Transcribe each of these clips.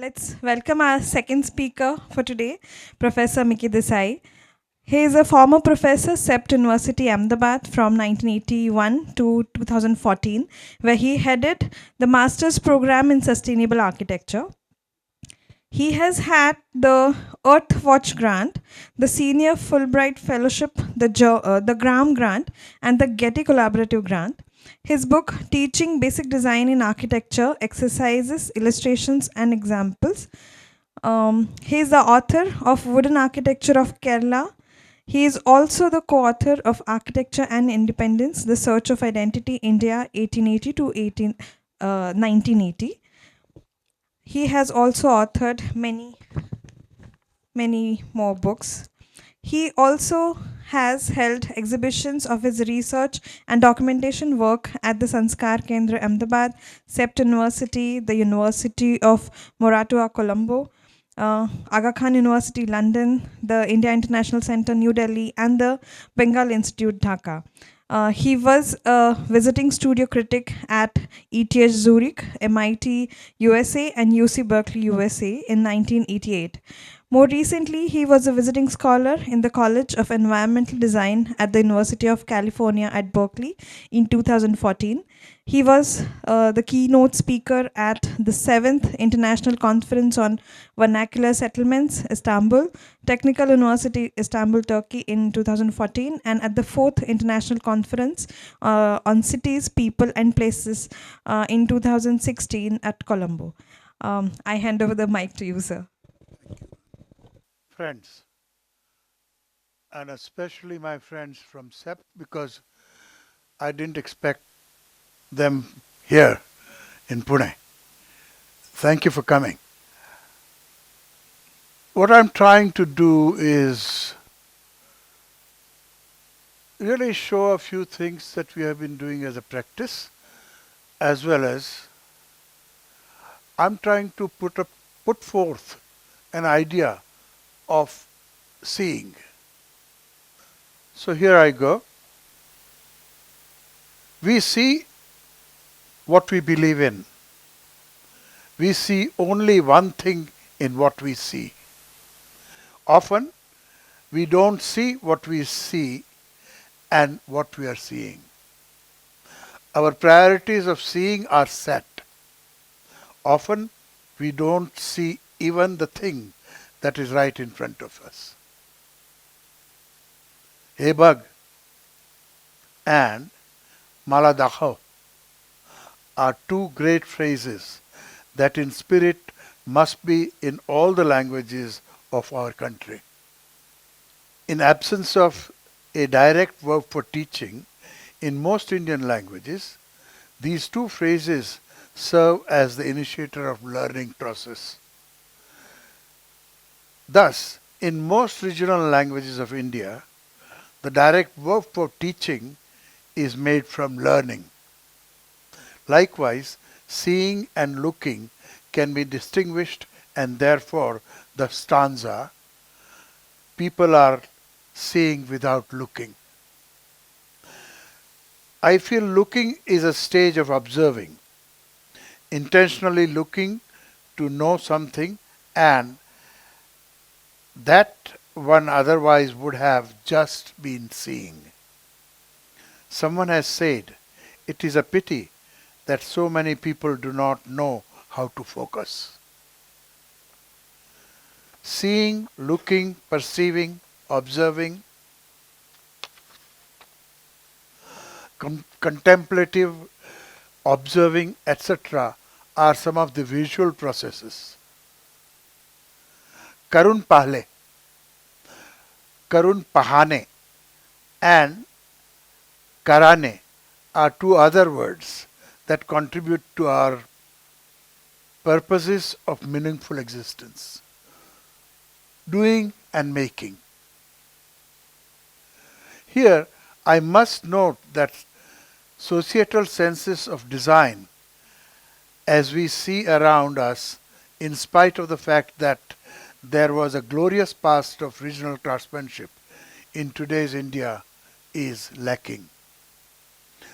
Let's welcome our second speaker for today, Professor Miki Desai. He is a former professor, CEPT University, Ahmedabad from 1981 to 2014, where he headed the master's program in sustainable architecture. He has had the EARTHWATCH grant, the Senior Fulbright Fellowship, the Graham grant, and the Getty Collaborative grant. His book, Teaching Basic Design in Architecture, exercises, illustrations, and examples. He is the author of Wooden Architecture of Kerala. He is also the co-author of Architecture and Independence, The Search of Identity, India, 1880 to 1980. He has also authored many more books. He also has held exhibitions of his research and documentation work at the Sanskar Kendra Ahmedabad, CEPT University, the University of Moratuwa, Colombo, Aga Khan University, London, the India International Center, New Delhi, and the Bengal Institute, Dhaka. He was a visiting studio critic at ETH Zurich, MIT, USA, and UC Berkeley, USA in 1988. More recently, he was a visiting scholar in the College of Environmental Design at the University of California at Berkeley in 2014. He was the keynote speaker at the 7th International Conference on Vernacular Settlements, Istanbul, Technical University, Istanbul, Turkey in 2014, and at the 4th International Conference on Cities, People, and Places in 2016 at Colombo. I hand over the mic to you, sir. Friends, and especially my friends from CEPT, because I didn't expect them here in Pune. Thank you for coming. What I'm trying to do is really show a few things that we have been doing as a practice, as well as I'm trying to put forth an idea of seeing. So here I go. We see what we believe in. We see only one thing in what we see. Often we don't see what we see and what we are seeing. Our priorities of seeing are set. Often we don't see even the thing that is right in front of us. Hey bug and Mala Dakho are two great phrases that in spirit must be in all the languages of our country. In absence of a direct verb for teaching, in most Indian languages, these two phrases serve as the initiator of learning process. Thus, in most regional languages of India, the direct verb for teaching is made from learning. Likewise, seeing and looking can be distinguished, and therefore the stanza, people are seeing without looking. I feel looking is a stage of observing, intentionally looking to know something, and that one otherwise would have just been seeing. Someone has said, it is a pity that so many people do not know how to focus. Seeing, looking, perceiving, observing, contemplative, observing, etc. are some of the visual processes. Karun pahle, Karun pahane, and karane are two other words that contribute to our purposes of meaningful existence. Doing and making. Here, I must note that societal senses of design, as we see around us, in spite of the fact that there was a glorious past of regional craftsmanship in today's India, is lacking.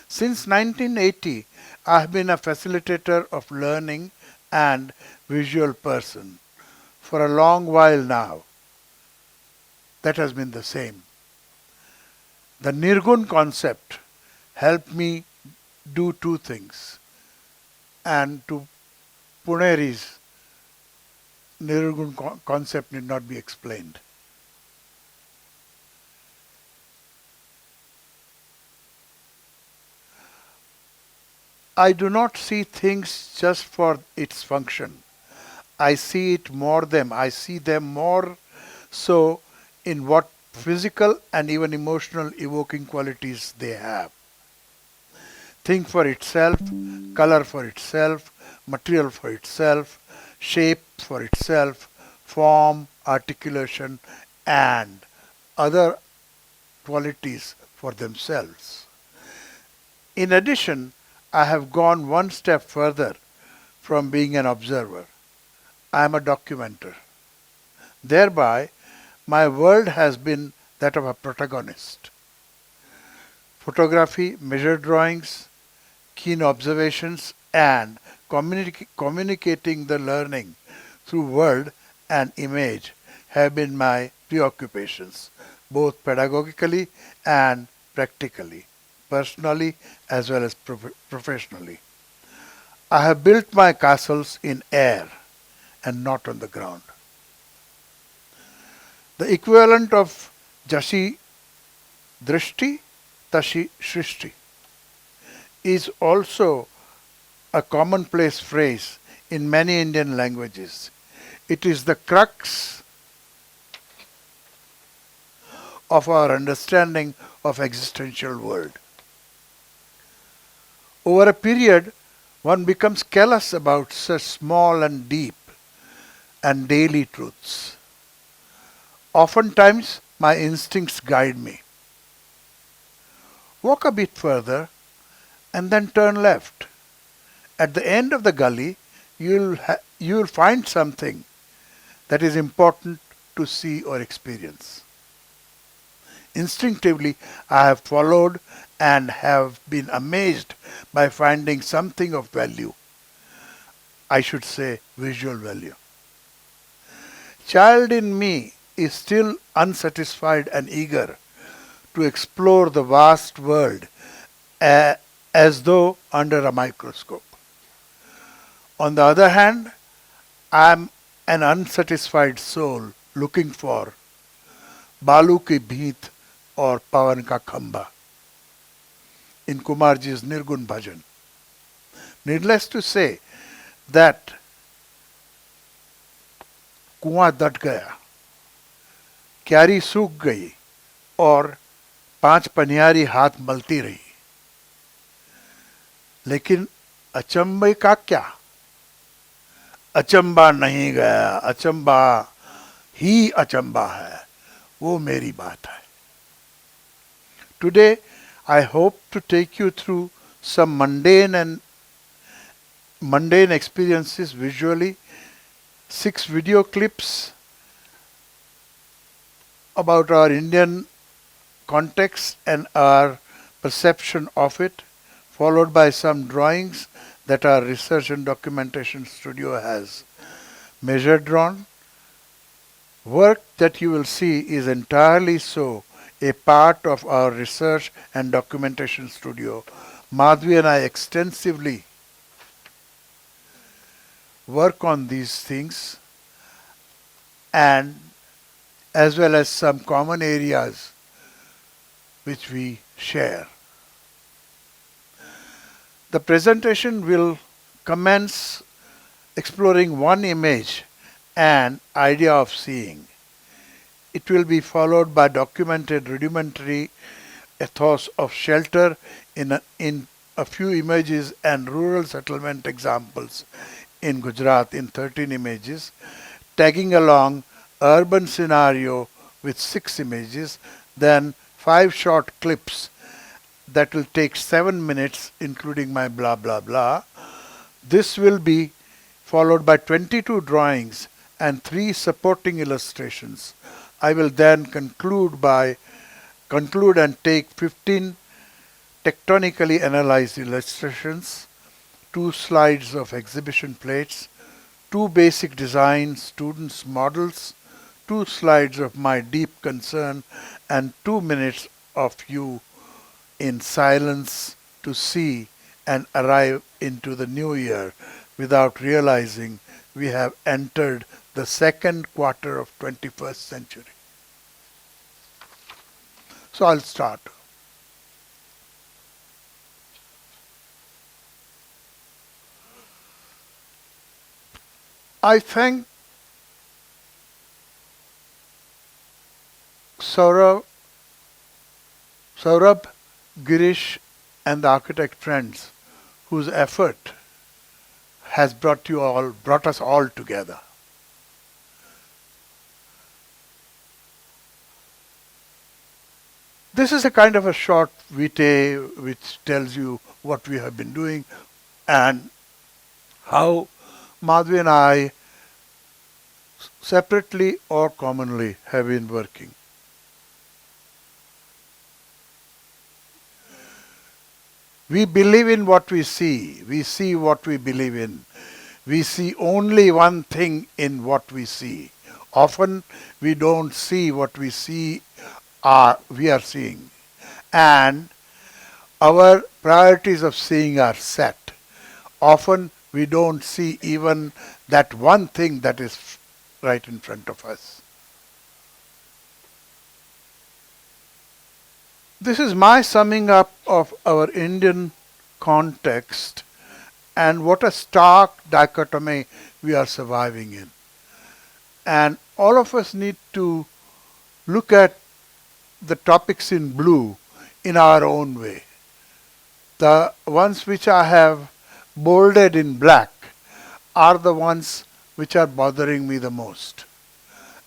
Since 1980, I have been a facilitator of learning and visual person. For a long while now, that has been the same. The Nirgun concept helped me do two things, and to Puneris, Nirgun concept need not be explained. I do not see things just for its function. I see them more so in what physical and even emotional evoking qualities they have. Thing for itself, color for itself, material for itself, shape for itself, form, articulation, and other qualities for themselves. In addition, I have gone one step further from being an observer. I am a documenter. Thereby, my world has been that of a protagonist. Photography, measured drawings, keen observations, and communicating the learning through word and image have been my preoccupations, both pedagogically and practically, personally as well as professionally. I have built my castles in air and not on the ground. The equivalent of Jashi Drishti, Tashi Shrishti is also a commonplace phrase in many Indian languages. It is the crux of our understanding of existential world. Over a period, one becomes callous about such small and deep and daily truths. Oftentimes, my instincts guide me. Walk a bit further and then turn left. At the end of the gully, you'll find something that is important to see or experience. Instinctively, I have followed and have been amazed by finding something of value. I should say visual value. Child in me is still unsatisfied and eager to explore the vast world as though under a microscope. On the other hand, I am an unsatisfied soul looking for Balu ki bheet or Pavan ka khamba in Kumarji's Nirgun Bhajan. Needless to say that कुआं that गया, क्यारी सूख गई और 5 पनियारी हाथ मलती रही. लेकिन अचंबे का क्या? अचंबा नहीं गया, अचंबा ही अचंबा है. वो मेरी बात है. Today, I hope to take you through some mundane experiences visually, 6 video clips about our Indian context and our perception of it, followed by some drawings that our research and documentation studio has measured drawn. Work that you will see is entirely so a part of our research and documentation studio. Madhvi and I extensively work on these things, and as well as some common areas which we share. The presentation will commence exploring one image and idea of seeing. It will be followed by documented rudimentary ethos of shelter in a few images and rural settlement examples in Gujarat in 13 images, tagging along urban scenario with 6 images, then 5 short clips that will take 7 minutes, including my blah blah blah. This will be followed by 22 drawings and 3 supporting illustrations. I will then conclude and take 15 tectonically analyzed illustrations, 2 slides of exhibition plates, two basic design students' models, 2 slides of my deep concern, and 2 minutes of you in silence to see and arrive into the new year without realizing we have entered the second quarter of 21st century. So I'll start. I thank Saurabh, Girish and the architect friends whose effort has brought us all together. This is a kind of a short vitae which tells you what we have been doing and how Madhvi and I separately or commonly have been working. We believe in what we see. We see what we believe in. We see only one thing in what we see. Often we don't see what we are seeing. And our priorities of seeing are set. Often we don't see even that one thing that is right in front of us. This is my summing up of our Indian context and what a stark dichotomy we are surviving in. And all of us need to look at the topics in blue in our own way. The ones which I have bolded in black are the ones which are bothering me the most.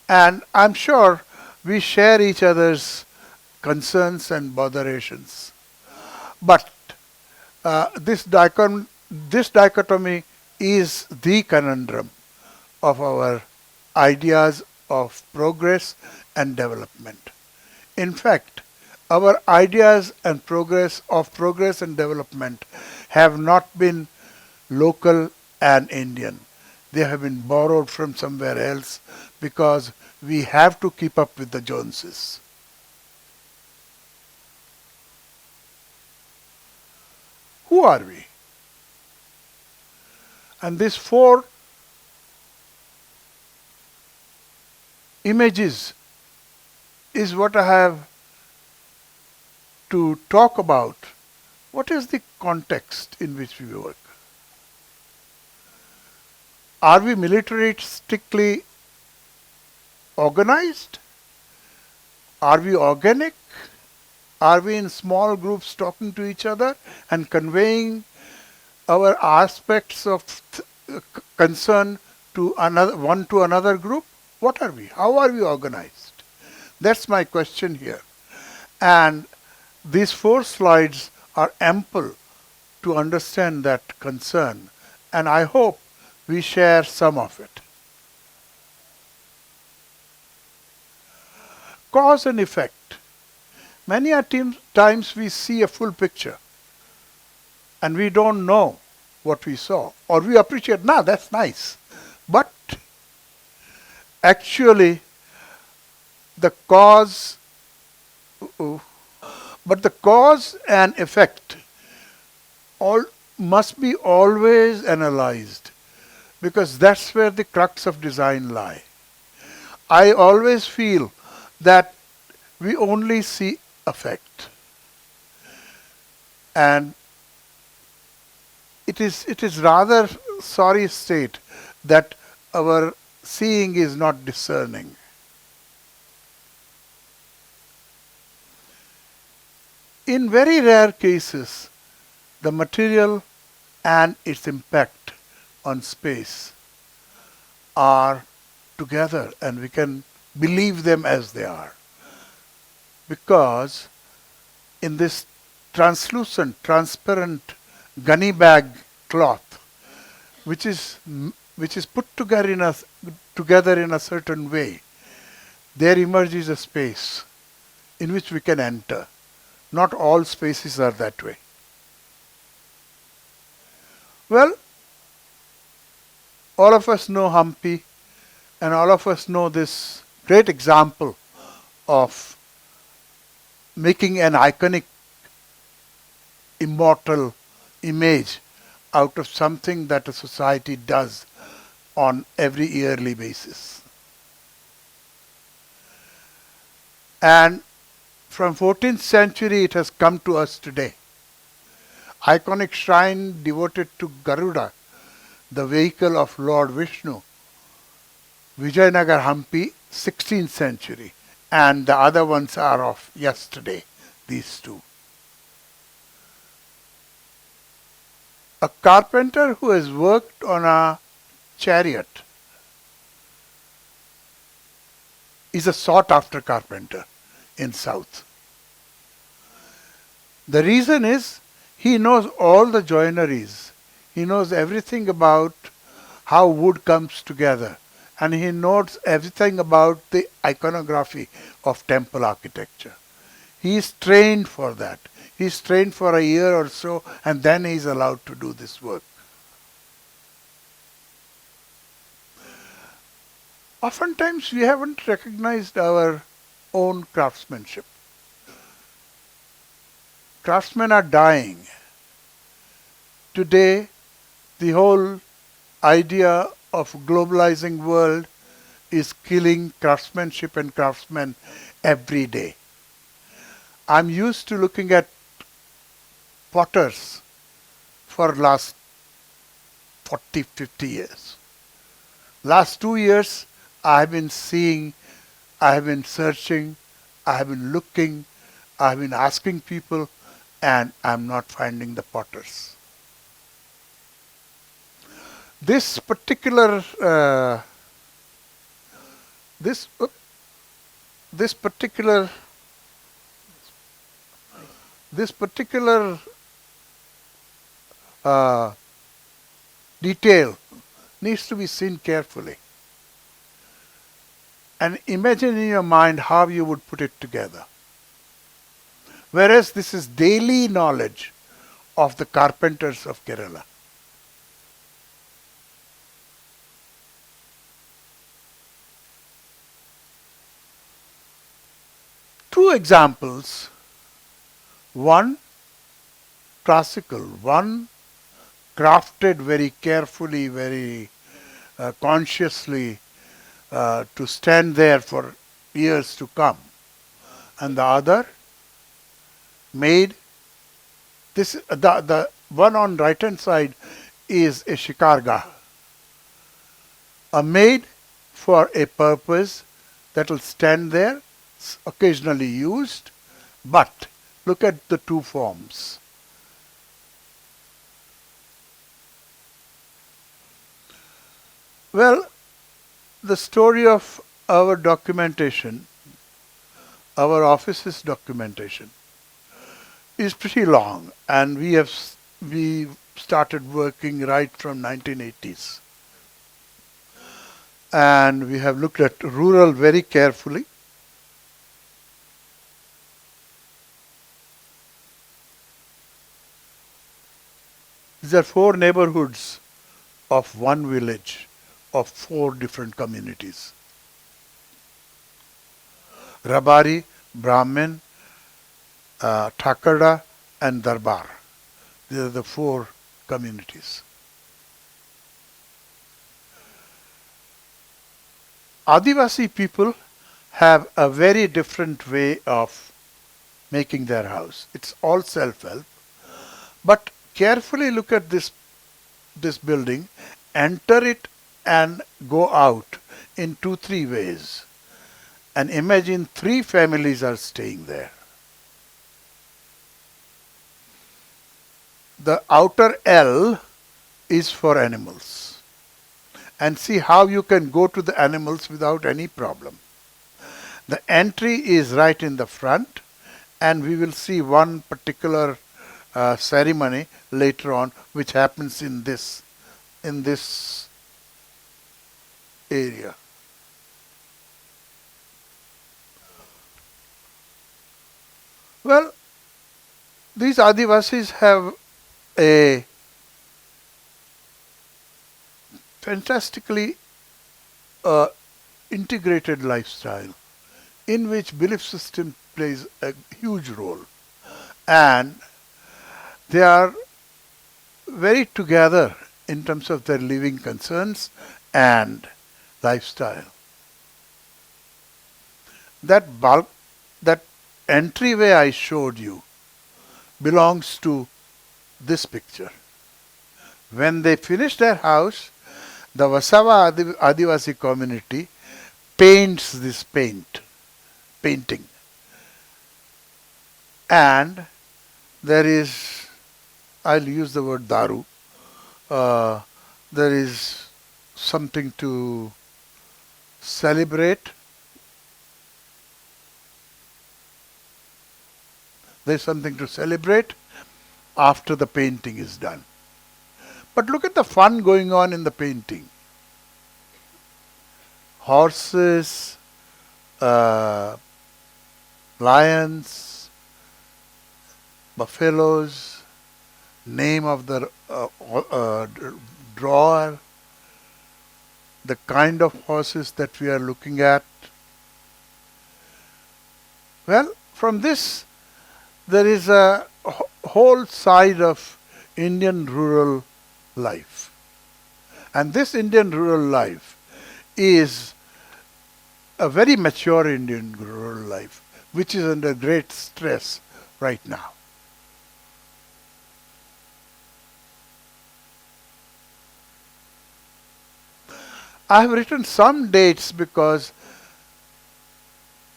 And I'm sure we share each other's concerns and botherations. But this dichotomy is the conundrum of our ideas of progress and development. In fact, our ideas and progress and development have not been local and Indian. They have been borrowed from somewhere else because we have to keep up with the Joneses. Who are we? And these 4 images is what I have to talk about. What is the context in which we work? Are we militaristically organized? Are we organic? Are we in small groups talking to each other and conveying our aspects of concern to another group? What are we? How are we organized? That's my question here. And these 4 slides are ample to understand that concern, and I hope we share some of it. Cause and effect. Many times we see a full picture and we don't know what we saw, or we appreciate, that's nice. But actually the cause and effect must be always analyzed, because that's where the crux of design lie. I always feel that we only see effect, and it is rather sorry state that our seeing is not discerning. In very rare cases, the material and its impact on space are together and we can believe them as they are. Because in this translucent, transparent gunny bag cloth, which is put together in a certain way, there emerges a space in which we can enter. Not all spaces are that way. Well, All of us know Hampi, and all of us know this great example of making an iconic, immortal image out of something that a society does on every yearly basis. And from 14th century it has come to us today. Iconic shrine devoted to Garuda, the vehicle of Lord Vishnu. Vijayanagar Hampi, 16th century. And the other ones are of yesterday, these two. A carpenter who has worked on a chariot is a sought after carpenter in South. The reason is he knows all the joineries. He knows everything about how wood comes together, and he knows everything about the iconography of temple architecture. He is trained for that. He is trained for a year or so, and then he is allowed to do this work. Oftentimes we haven't recognized our own craftsmanship. Craftsmen are dying. Today, the whole idea of globalizing world is killing craftsmanship and craftsmen every day. I'm used to looking at potters for last 40, 50 years. Last 2 years, I have been seeing, I have been searching, I have been looking, I have been asking people, and I'm not finding the potters. This particular this particular detail needs to be seen carefully. And imagine in your mind how you would put it together. Whereas this is daily knowledge of the carpenters of Kerala. Two examples, one classical, one crafted very carefully, very consciously to stand there for years to come, and the other made this the one on right hand side is a shikargah, a made for a purpose that will stand there, occasionally used, but look at the two forms. Well, the story of our documentation, our office's documentation, is pretty long, and we started working right from 1980s, and we have looked at rural very carefully. These are 4 neighborhoods of one village of 4 different communities. Rabari, Brahmin, Thakkada and Darbar. These are the 4 communities. Adivasi people have a very different way of making their house. It's all self-help. But carefully look at this building, enter it and go out in 2-3 ways. And imagine 3 families are staying there. The outer L is for animals. And see how you can go to the animals without any problem. The entry is right in the front, and we will see one particular ceremony later on which happens in this area. Well, these Adivasis have a fantastically uh, integrated lifestyle in which belief system plays a huge role, and they are very together in terms of their living concerns and lifestyle. That entryway I showed you belongs to this picture. When they finish their house, the Vasava Adivasi community paints this painting. And there is, I'll use the word daru, uh, there is something to celebrate. There's something to celebrate after the painting is done. But look at the fun going on in the painting. Horses, lions, buffaloes, name of the drawer, the kind of horses that we are looking at. Well, from this, there is a whole side of Indian rural life. And this Indian rural life is a very mature Indian rural life, which is under great stress right now. I have written some dates because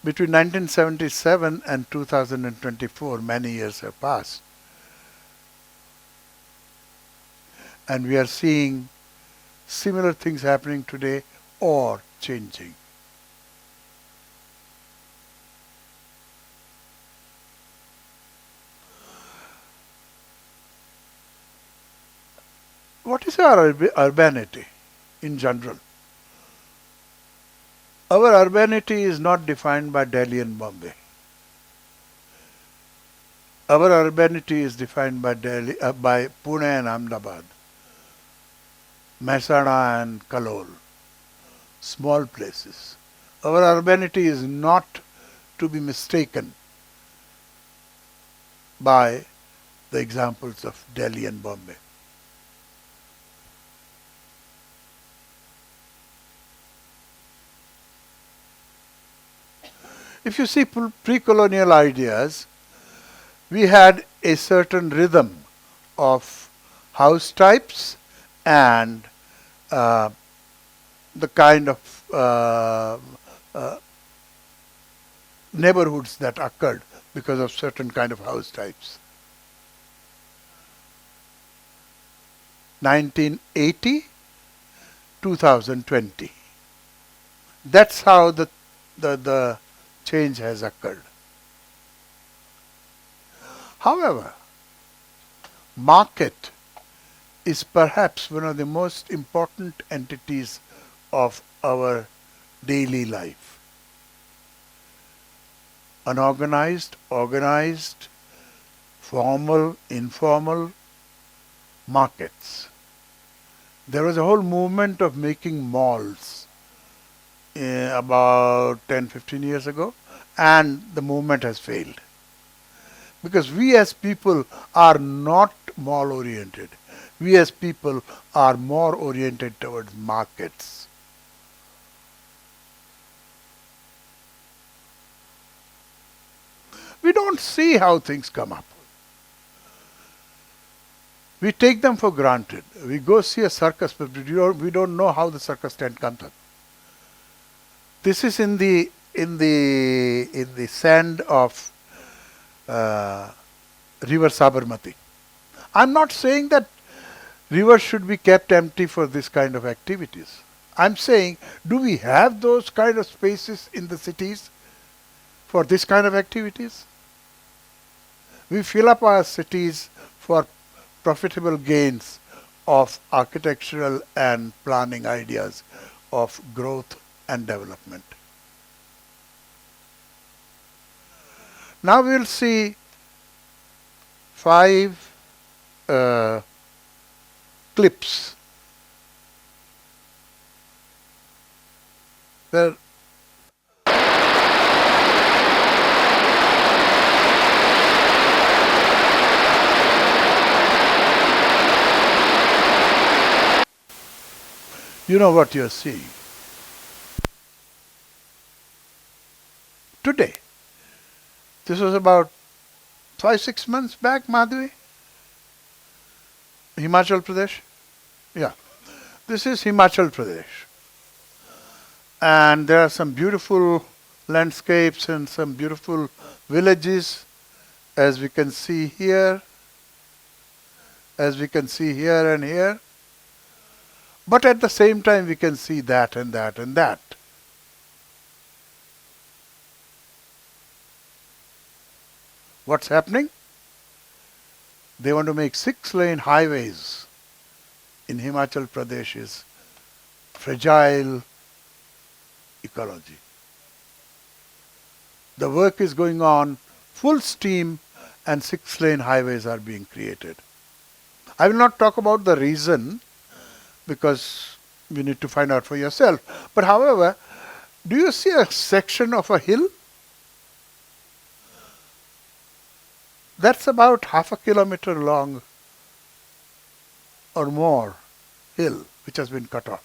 between 1977 and 2024, many years have passed. And we are seeing similar things happening today or changing. What is our urbanity in general? Our urbanity is not defined by Delhi and Bombay. Our urbanity is defined by by Pune and Ahmedabad, Mehsana and Kalol, small places. Our urbanity is not to be mistaken by the examples of Delhi and Bombay. If you see pre-colonial ideas, we had a certain rhythm of house types and the kind of neighborhoods that occurred because of certain kind of house types. 1980, 2020. That's how the change has occurred. However, market is perhaps one of the most important entities of our daily life. Unorganized, organized, formal, informal markets. There was a whole movement of making malls about 10-15 years ago, and the movement has failed. Because we as people are not mall oriented. We as people are more oriented towards markets. We don't see how things come up. We take them for granted. We go see a circus, but we don't know how the circus tent comes up. This is in the sand of river Sabarmati. I'm not saying that rivers should be kept empty for this kind of activities. I'm saying, do we have those kind of spaces in the cities for this kind of activities? We fill up our cities for profitable gains of architectural and planning ideas of growth and development. Now we'll see 5 clips where you know what you're seeing. Today, this was about 5-6 months back, Madhvi, Himachal Pradesh. Yeah, this is Himachal Pradesh. And there are some beautiful landscapes and some beautiful villages, as we can see here, as we can see here and here. But at the same time, we can see that and that and that. What's happening? They want to make 6-lane highways in Himachal Pradesh's fragile ecology. The work is going on full steam and 6-lane highways are being created. I will not talk about the reason because you need to find out for yourself. But however, do you see a section of a hill? That's about half a kilometer long or more hill which has been cut off.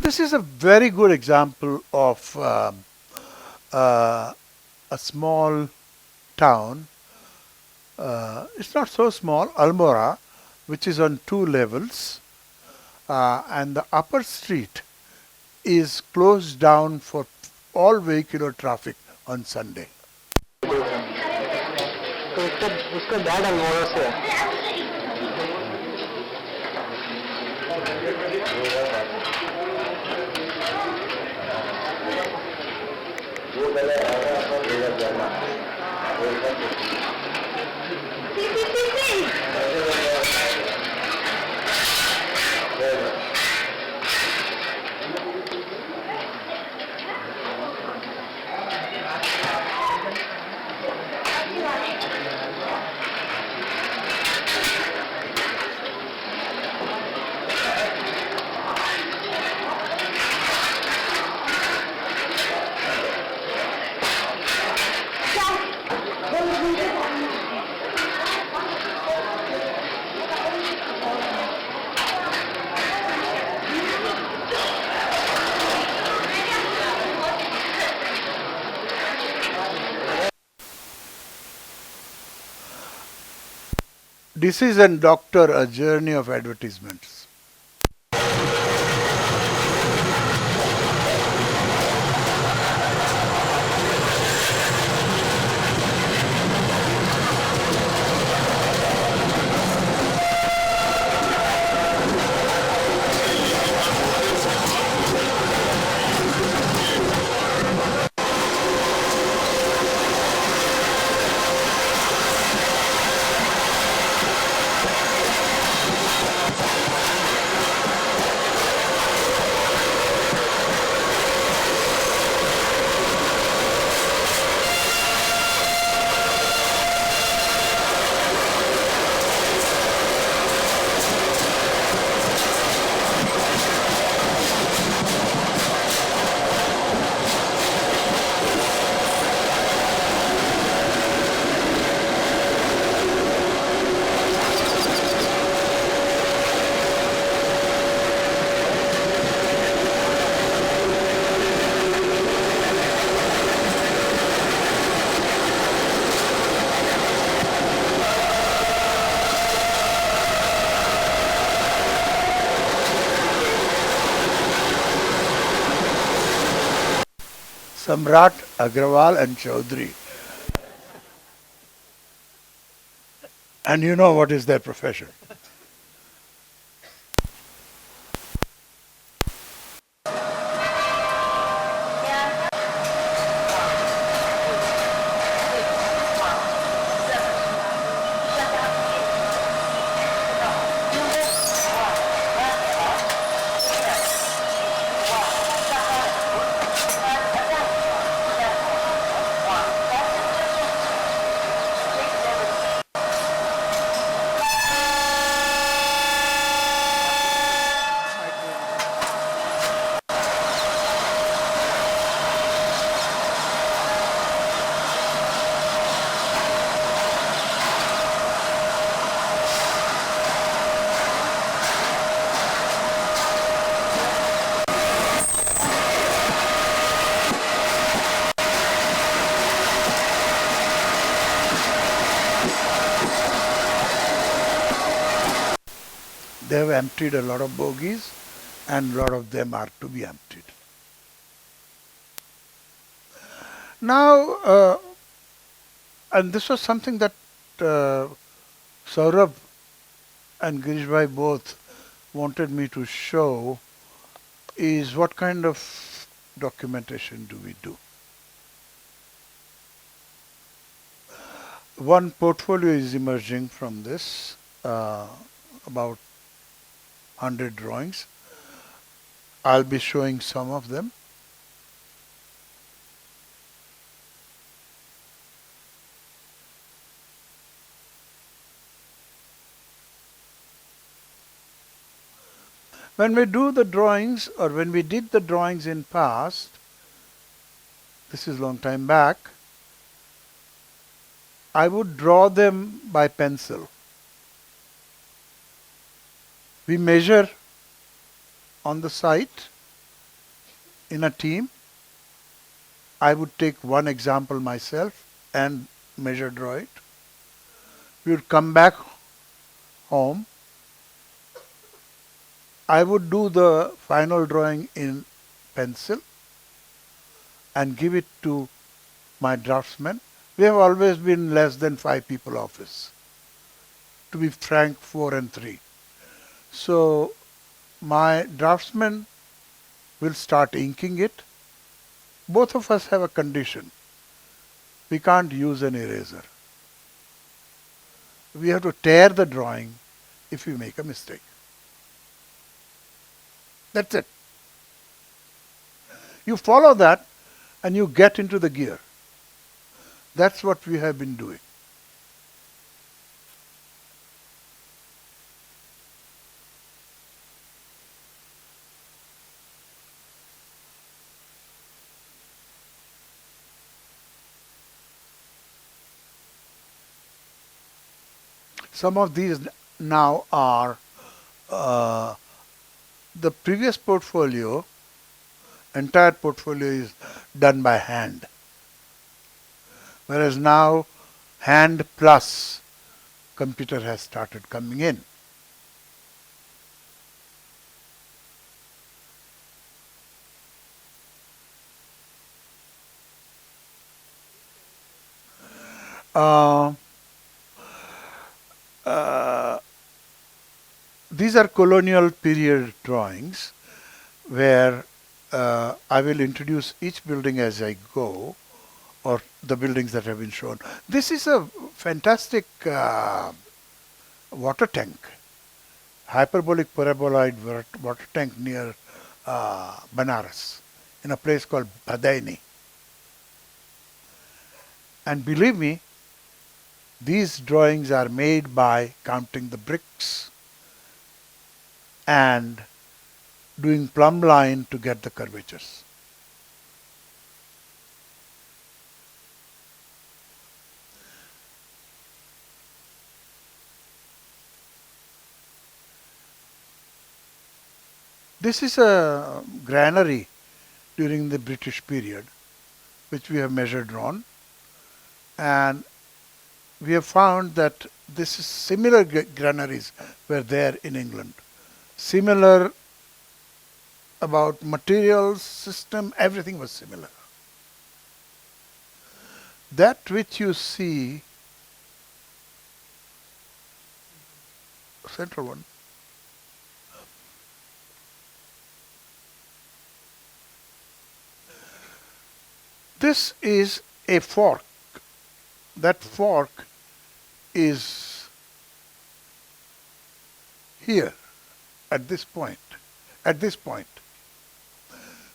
This is a very good example of a small town. It's not so small, Almora, which is on 2 levels, and the upper street is closed down for all vehicular traffic on Sunday. Disease and Doctor, A Journey of Advertisements. Samrat, Agrawal and Chaudhary. And you know what is their profession. They have emptied a lot of bogies and a lot of them are to be emptied. Now, and this was something that Saurabh and Girishbhai both wanted me to show, is what kind of documentation do we do. One portfolio is emerging from this, about 100 drawings. I'll be showing some of them. When we do the drawings, or when we did the drawings in past, this is long time back, I would draw them by pencil. We measure on the site in a team. I would take one example myself and measure draw it. We would come back home. I would do the final drawing in pencil and give it to my draftsman. We have always been less than 5 people office. To be frank, 4 and 3. So my draftsman will start inking it. Both of us have a condition. We can't use an eraser. We have to tear the drawing if we make a mistake. That's it. You follow that and you get into the gear. That's what we have been doing. Some of these now are the previous portfolio, entire portfolio is done by hand. Whereas now hand plus computer has started coming in. Uh, uh, these are colonial period drawings where I will introduce each building as I go, or the buildings that have been shown. This is a fantastic water tank, hyperbolic paraboloid water tank near Banaras, in a place called Badaini. And believe me, these drawings are made by counting the bricks and doing plumb line to get the curvatures. This is a granary during the British period, which we have measured on, and we have found that this is similar granaries were there in England. Similar about materials, system, everything was similar. That which you see, central one, this is a fork. That fork is here at this point.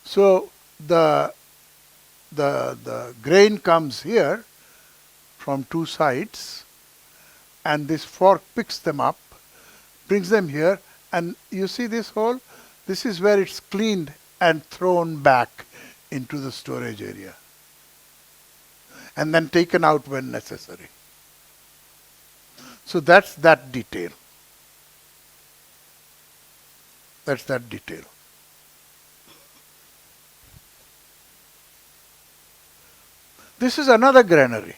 So the grain comes here from two sides, and this fork picks them up, brings them here, and you see this hole? This is where it's cleaned and thrown back into the storage area, and then taken out when necessary. So that's that detail. That's that detail. This is another granary,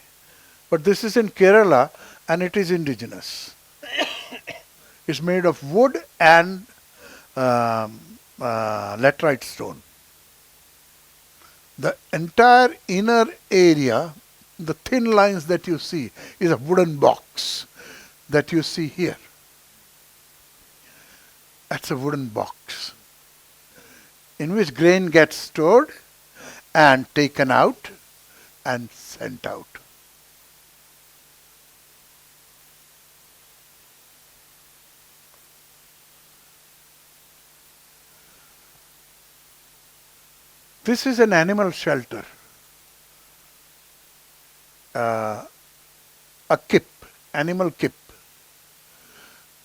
but this is in Kerala and it is indigenous. It's made of wood and laterite stone. The entire inner area, the thin lines that you see, is a wooden box that you see here. That's a wooden box in which grain gets stored and taken out and sent out. This is an animal shelter, a kip, animal kip,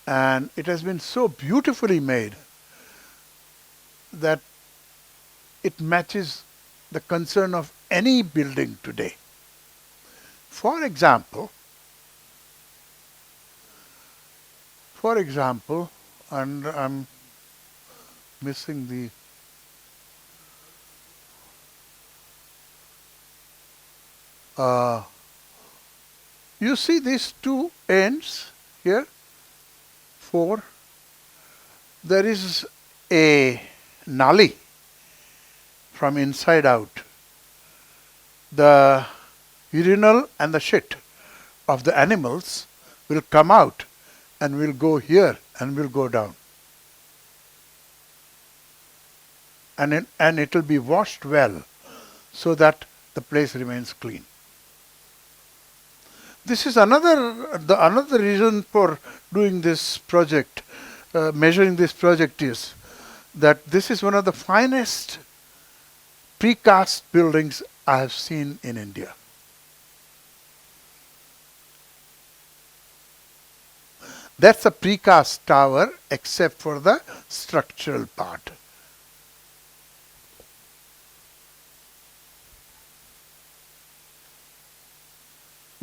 and it has been so beautifully made that it matches the concern of any building today. For example, and I'm missing the you see these two ends here, 4. There is a nali from inside out. The urinal and the shit of the animals will come out and will go here and will go down. And it will be washed well so that the place remains clean. This is another reason for doing this project, measuring this project, is that this is one of the finest precast buildings I have seen in India. That's a precast tower except for the structural part.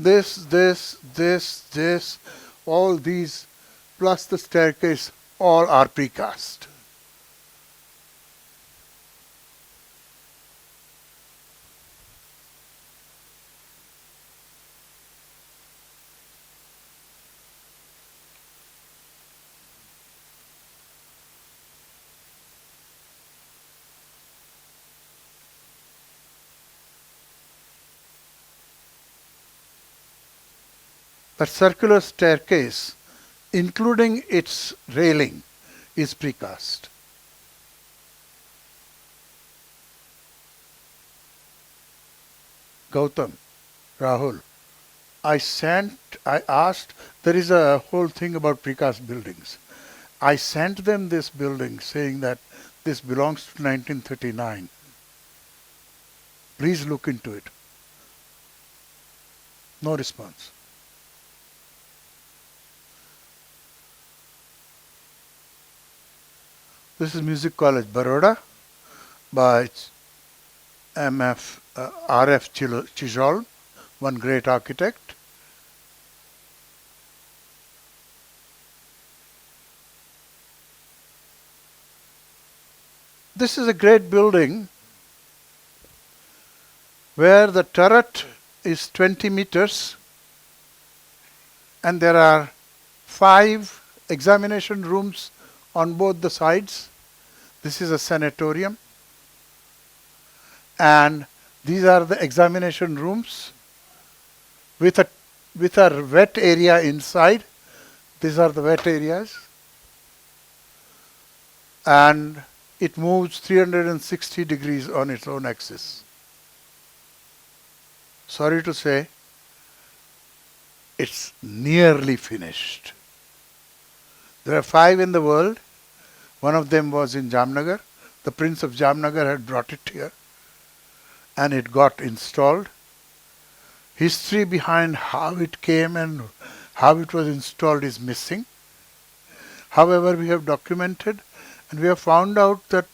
This, all these, plus the staircase, all are precast. That circular staircase, including its railing, is precast. Gautam, Rahul, I asked, there is a whole thing about precast buildings. I sent them this building saying that this belongs to 1939. Please look into it. No response. This is Music College, Baroda, by R.F. Chijol, one great architect. This is a great building where the turret is 20 meters and there are 5 examination rooms on both the sides. This is a sanatorium and these are the examination rooms with a wet area inside. These are the wet areas and it moves 360 degrees on its own axis. Sorry to say, it's nearly finished. There are 5 in the world. One of them was in Jamnagar. The Prince of Jamnagar had brought it here and it got installed. History behind how it came and how it was installed is missing. However, we have documented and we have found out that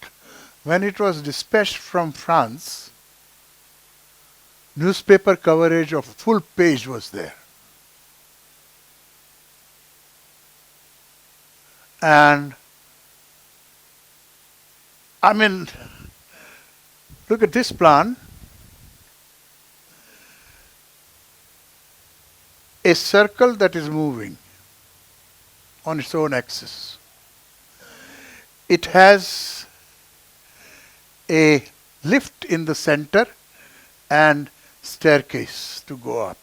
when it was dispatched from France, newspaper coverage of full page was there. And I mean, look at this plan. A circle that is moving on its own axis. It has a lift in the center and staircase to go up.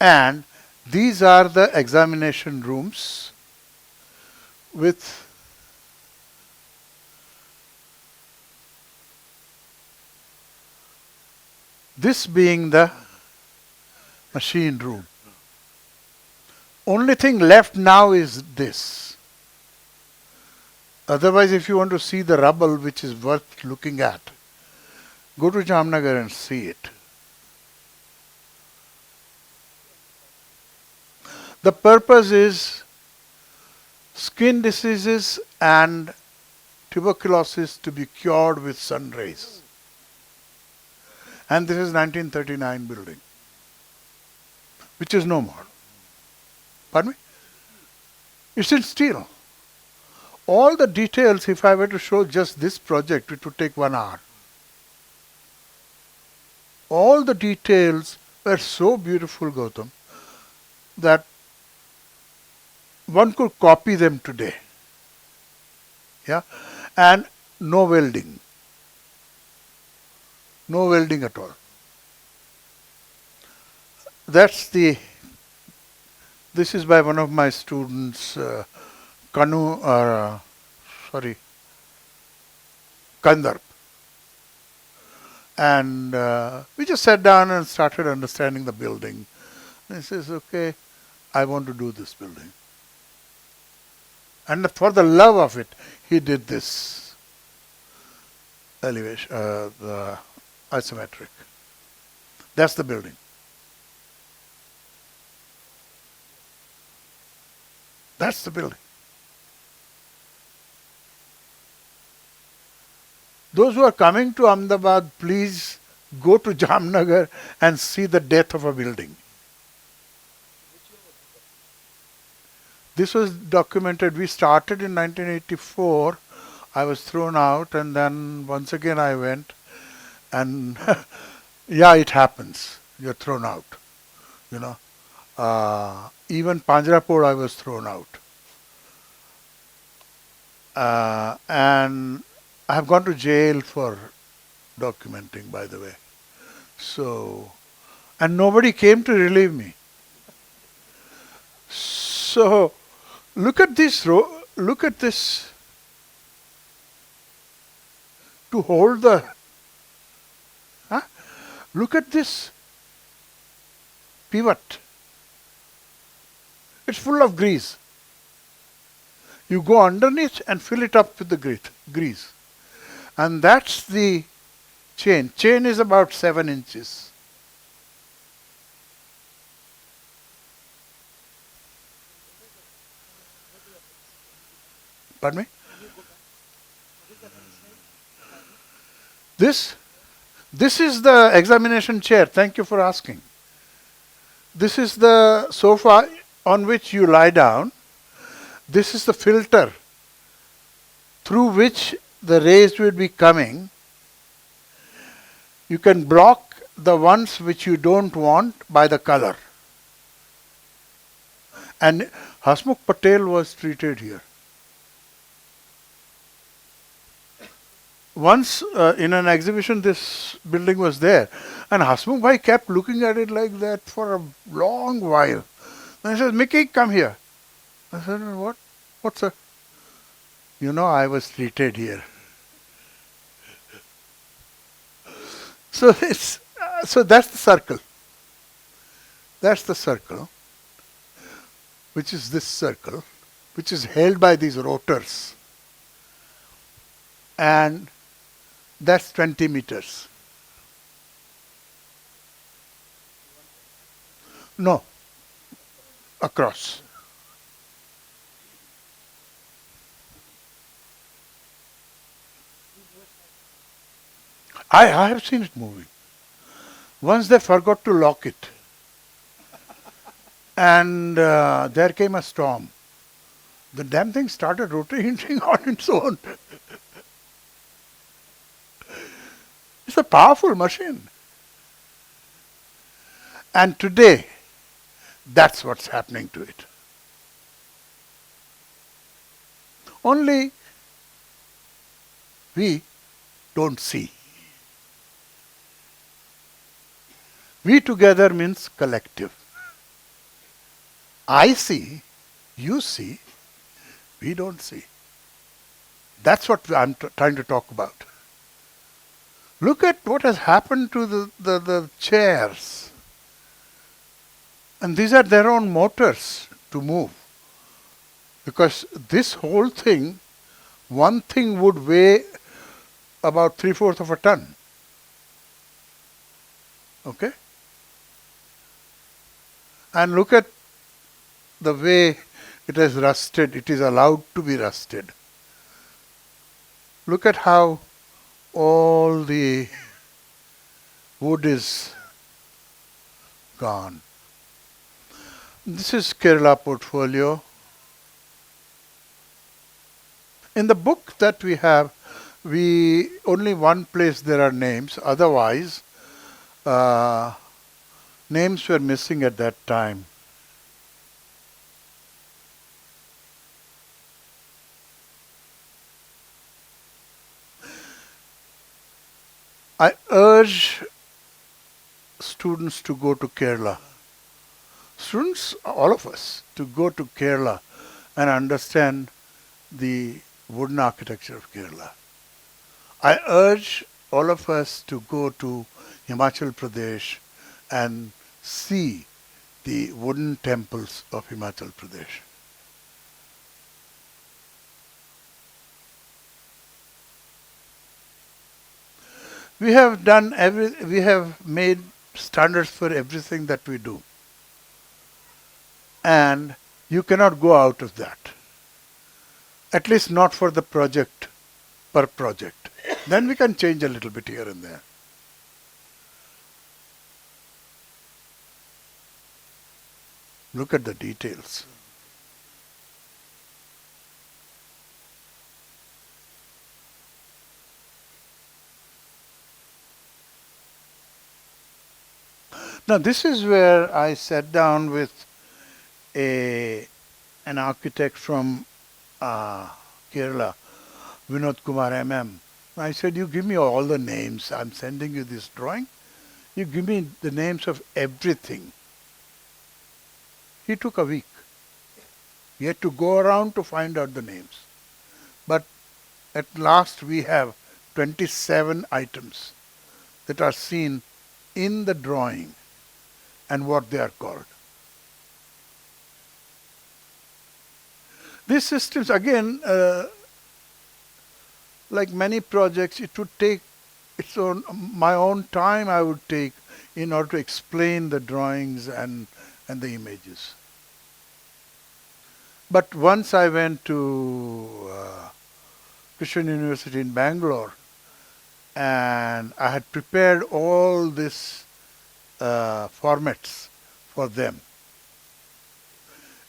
And these are the examination rooms with this being the machine room. Only thing left now is this. Otherwise, if you want to see the rubble, which is worth looking at, go to Jamnagar and see it. The purpose is skin diseases and tuberculosis to be cured with sun rays. And this is 1939 building, which is no more. Pardon me? It's in steel. All the details, if I were to show just this project, it would take 1 hour. All the details were so beautiful, Gautam, that one could copy them today. Yeah? And no welding. No welding at all. This is by one of my students, Kandarp. And we just sat down and started understanding the building. And he says, okay, I want to do this building. And for the love of it, he did this elevation, the isometric. That's the building. That's the building. Those who are coming to Ahmedabad, please go to Jamnagar and see the death of a building. This was documented. We started in 1984. I was thrown out and then once again I went and yeah, it happens. You're thrown out, you know. Even Panjrapur I was thrown out. And I have gone to jail for documenting, by the way. So, and nobody came to relieve me. So look at this look at this, to hold the, huh? Look at this pivot. It's full of grease. You go underneath and fill it up with the grease. And that's the chain. Chain is about 7 inches. Pardon me? This is the examination chair. Thank you for asking. This is the sofa on which you lie down. This is the filter through which the rays will be coming. You can block the ones which you don't want by the color. And Hasmukh Patel was treated here. Once in an exhibition, this building was there, and Hasmukh Bhai kept looking at it like that for a long while. And he says, "Miki, come here." I said, "What? What's that?" "You know, I was treated here." So that's the circle. That's the circle, which is this circle, which is held by these rotors. And that's 20 meters. No, across. I have seen it moving. Once they forgot to lock it. And there came a storm. The damn thing started rotating on its own. It's a powerful machine. And today, that's what's happening to it. Only we don't see. We together means collective. I see, you see, we don't see. That's what I'm trying to talk about. Look at what has happened to the chairs. And these are their own motors to move. Because this whole thing, one thing would weigh about 3/4 of a ton. Okay? And look at the way it has rusted. It is allowed to be rusted. Look at how all the wood is gone. This is Kerala portfolio. In the book that we have, only one place there are names. Otherwise, names were missing at that time. I urge students to go to Kerala. Students, all of us, to go to Kerala and understand the wooden architecture of Kerala. I urge all of us to go to Himachal Pradesh and see the wooden temples of Himachal Pradesh. We have made standards for everything that we do. And you cannot go out of that. At least not for the project, per project. Then we can change a little bit here and there. Look at the details. Now this is where I sat down with an architect from Kerala, Vinod Kumar MM. I said, "You give me all the names. I'm sending you this drawing. You give me the names of everything. He took a week. He had to go around to find out the names. But at last we have 27 items that are seen in the drawing and what they are called. These systems, again, like many projects, it would take my own time I would take in order to explain the drawings and the images. But once I went to Christian University in Bangalore, and I had prepared all these formats for them,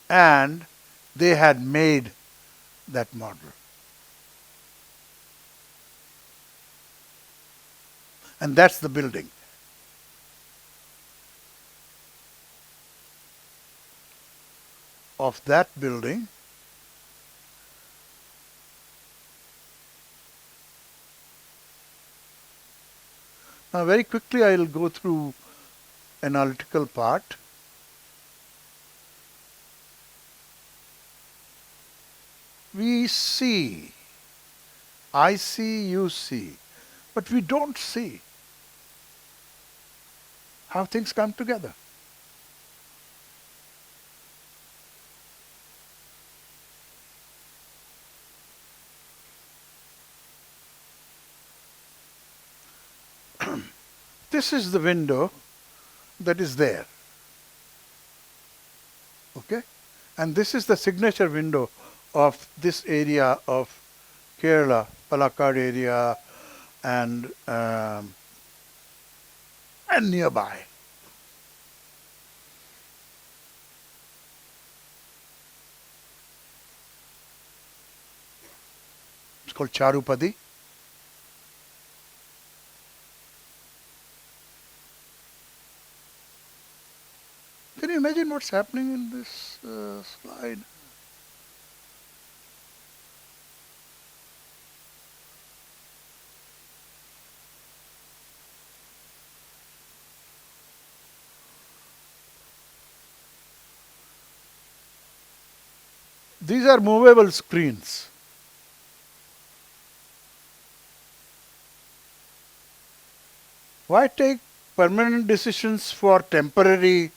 and they had made that model. And that's the building. Of that building, now very quickly I will go through analytical part. We see, I see, you see, but we don't see how things come together. This is the window that is there. Okay? And this is the signature window of this area of Kerala, Palakkad area, and nearby. It's called Charupadi. Can you imagine what's happening in this slide? These are movable screens. Why take permanent decisions for temporary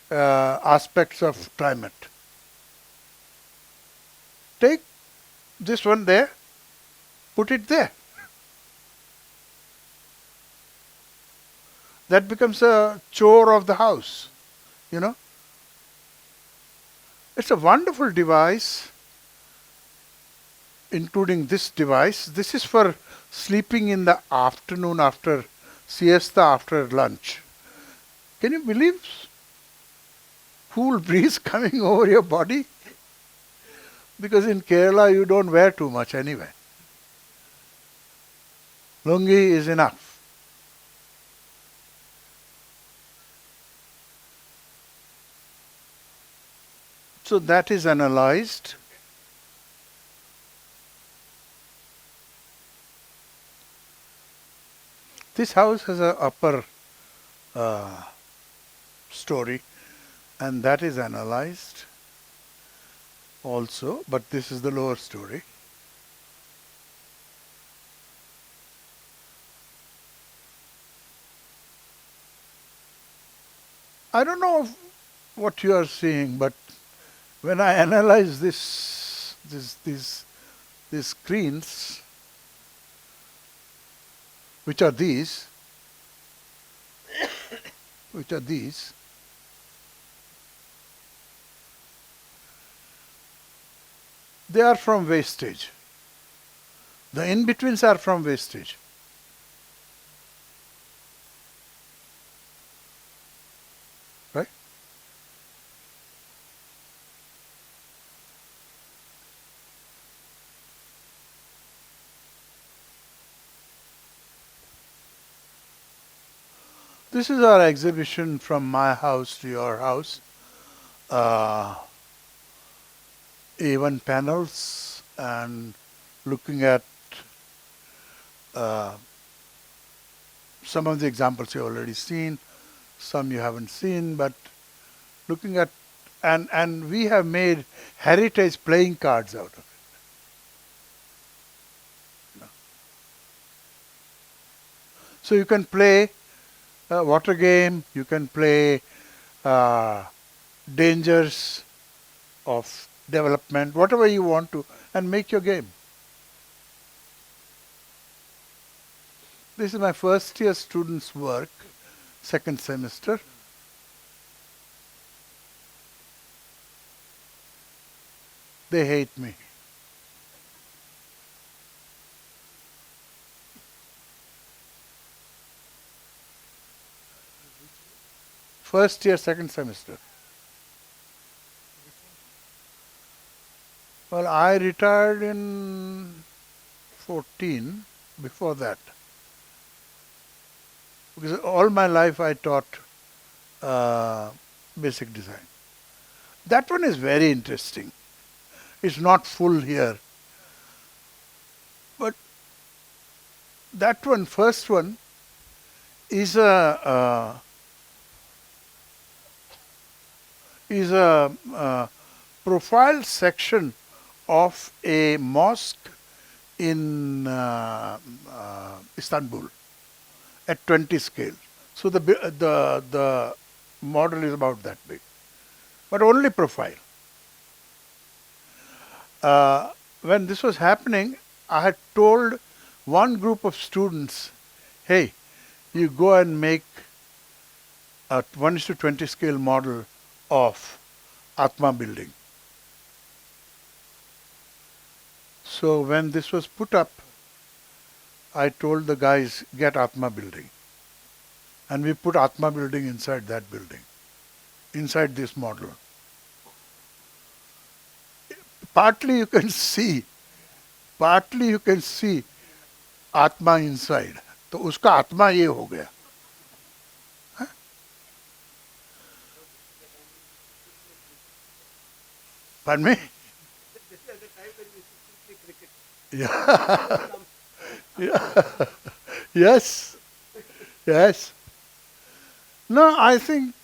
aspects of climate? Take this one there, put it there. That becomes a chore of the house, you know. It's a wonderful device, including this device. This is for sleeping in the afternoon after siesta, after lunch. Can you believe cool breeze coming over your body? Because in Kerala you don't wear too much anyway. Lungi is enough. So that is analyzed. This house has an upper story, and that is analyzed also, but this is the lower story. I don't know what you are seeing, but when I analyze these screens, which are these, they are from wastage. The in-betweens are from wastage. Right? This is our exhibition from my house to your house. A1 panels and looking at Some of the examples you've already seen, some you haven't seen, but looking at, and we have made heritage playing cards out of it. So you can play a water game, you can play dangers of development, whatever you want to, and make your game. This is my first year students' work, second semester. They hate me. First year, second semester. Well, I retired in 14, before that. Because all my life I taught basic design. That one is very interesting. It's not full here. But that one, first one, is a profile section of a mosque in Istanbul at 20 scale. So the model is about that big, but only profile. When this was happening, I had told one group of students, hey, you go and make a 1:20 scale model of Atma building. So when this was put up, I told the guys, get Atma building. And we put Atma building inside that building, inside this model. Partly you can see Atma inside. तो उसका आत्मा ये हो गया. Pardon me? Yeah. Yeah. Yes. Yes. No, I think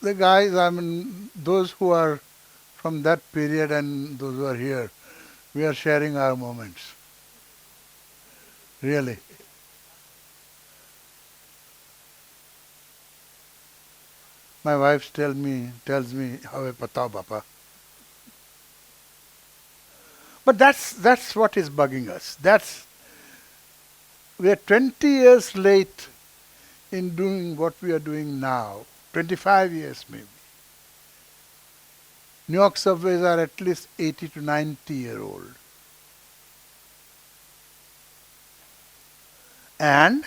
the guys, I mean, those who are from that period and those who are here, we are sharing our moments. Really. My wife tells me, how patao papa. But that's what is bugging us. We are 20 years late in doing what we are doing now. 25 years maybe. New York subways are at least 80 to 90-year-old. And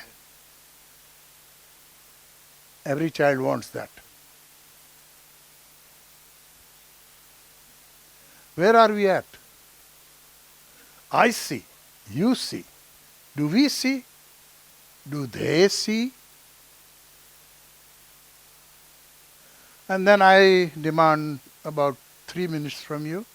every child wants that. Where are we at? I see. You see. Do we see? Do they see? And then I demand about 3 minutes from you.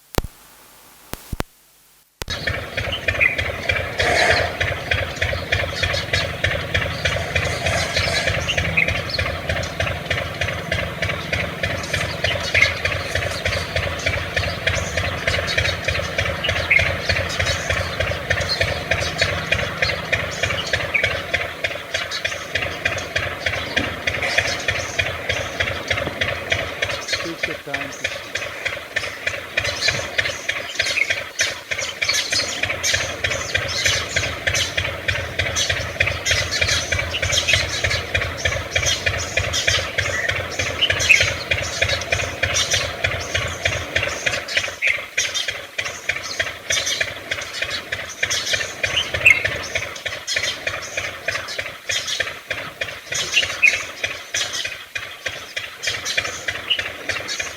Take your time to see.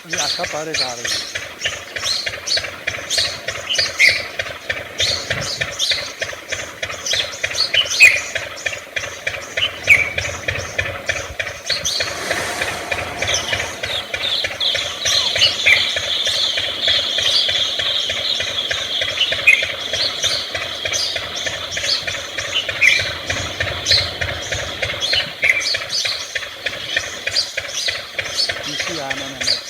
अभी आशा पारे गा रही है. see I am an MSc.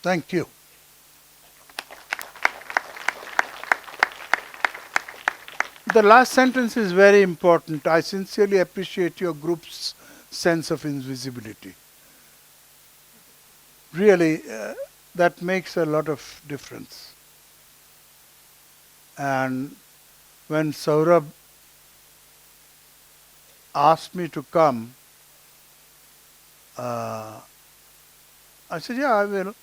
Thank you. The last sentence is very important. I sincerely appreciate your group's sense of invisibility. Really, that makes a lot of difference. And when Saurabh asked me to come, I said, yeah, I will.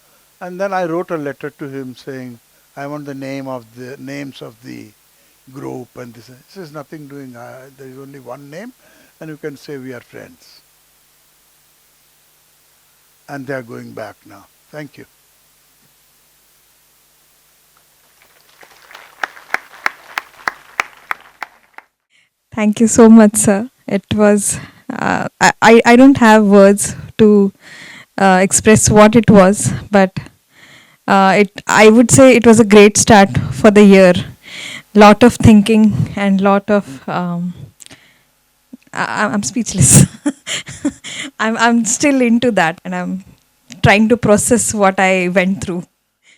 And then I wrote a letter to him saying, I want the names of the group and this. He says, nothing doing. There is only one name, and you can say we are friends. And they are going back now. Thank you. Thank you so much, sir. It was, I don't have words to express what it was, but I would say it was a great start for the year. Lot of thinking and lot of, I'm speechless. I'm still into that, and I'm trying to process what I went through.